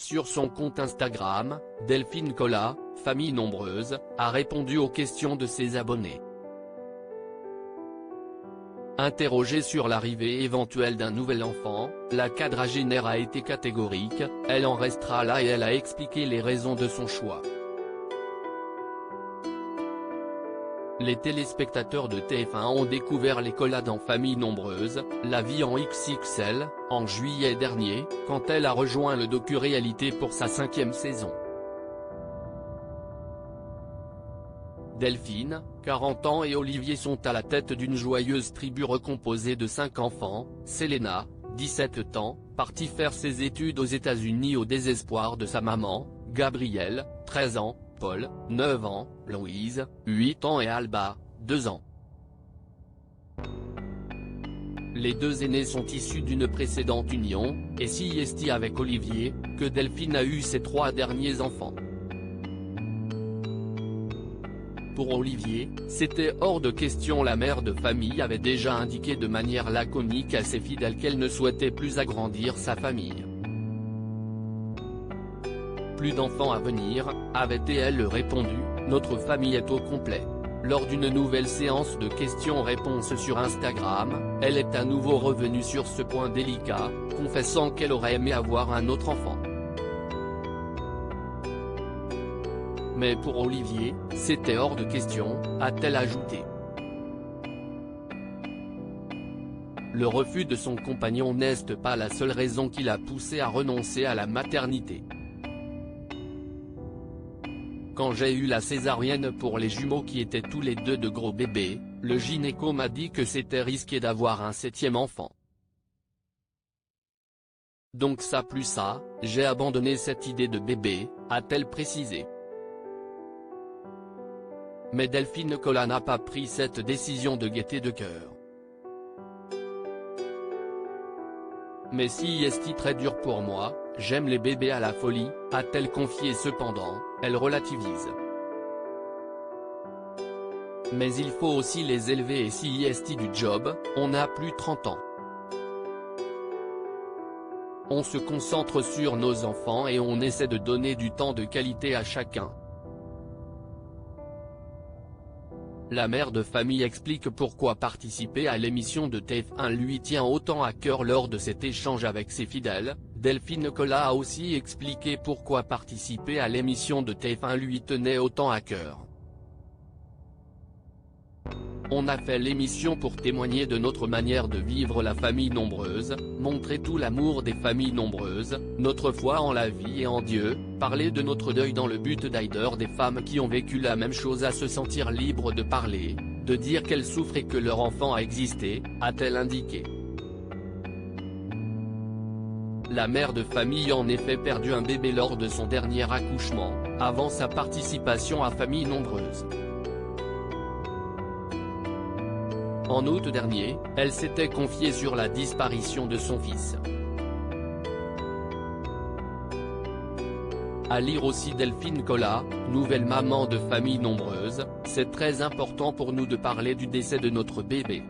Sur son compte Instagram, Delphine Collat, famille nombreuse, a répondu aux questions de ses abonnés. Interrogée sur l'arrivée éventuelle d'un nouvel enfant, la quadragénaire a été catégorique, elle en restera là et elle a expliqué les raisons de son choix. Les téléspectateurs de TF1 ont découvert les Collat dans Famille nombreuse, la vie en XXL, en juillet dernier, quand elle a rejoint le docu-réalité pour sa 5e saison. Delphine, 40 ans et Olivier sont à la tête d'une joyeuse tribu recomposée de 5 enfants, Selena, 17 ans, partie faire ses études aux États-Unis au désespoir de sa maman, Gabrielle, 13 ans, Paul, 9 ans, Louise, 8 ans et Alba, 2 ans. Les deux aînés sont issus d'une précédente union, et si est avec Olivier, que Delphine a eu ses 3 derniers enfants. Pour Olivier, c'était hors de question. La mère de famille avait déjà indiqué de manière laconique à ses fidèles qu'elle ne souhaitait plus agrandir sa famille. Plus d'enfants à venir, avait-elle répondu, notre famille est au complet. Lors d'une nouvelle séance de questions-réponses sur Instagram, elle est à nouveau revenue sur ce point délicat, confessant qu'elle aurait aimé avoir un autre enfant. Mais pour Olivier, c'était hors de question, a-t-elle ajouté. Le refus de son compagnon n'est pas la seule raison qui l'a poussé à renoncer à la maternité. Quand j'ai eu la césarienne pour les jumeaux qui étaient tous les deux de gros bébés, le gynéco m'a dit que c'était risqué d'avoir un 7e enfant. Donc ça plus ça, j'ai abandonné cette idée de bébé, a-t-elle précisé. Mais Delphine Collat n'a pas pris cette décision de gaieté de cœur. Mais si est très dur pour moi, j'aime les bébés à la folie, a-t-elle confié. Cependant, elle relativise. Mais il faut aussi les élever et si est du job, on n'a plus 30 ans. On se concentre sur nos enfants et on essaie de donner du temps de qualité à chacun. La mère de famille explique pourquoi participer à l'émission de TF1 lui tient autant à cœur. Lors de cet échange avec ses fidèles, Delphine Collat a aussi expliqué pourquoi participer à l'émission de TF1 lui tenait autant à cœur. On a fait l'émission pour témoigner de notre manière de vivre la famille nombreuse, montrer tout l'amour des familles nombreuses, notre foi en la vie et en Dieu, parler de notre deuil dans le but d'aider des femmes qui ont vécu la même chose à se sentir libres de parler, de dire qu'elles souffrent et que leur enfant a existé, a-t-elle indiqué. La mère de famille a en effet perdu un bébé lors de son dernier accouchement, avant sa participation à Famille nombreuse. En août dernier, elle s'était confiée sur la disparition de son fils. À lire aussi Delphine Collat, nouvelle maman de famille nombreuse, c'est très important pour nous de parler du décès de notre bébé.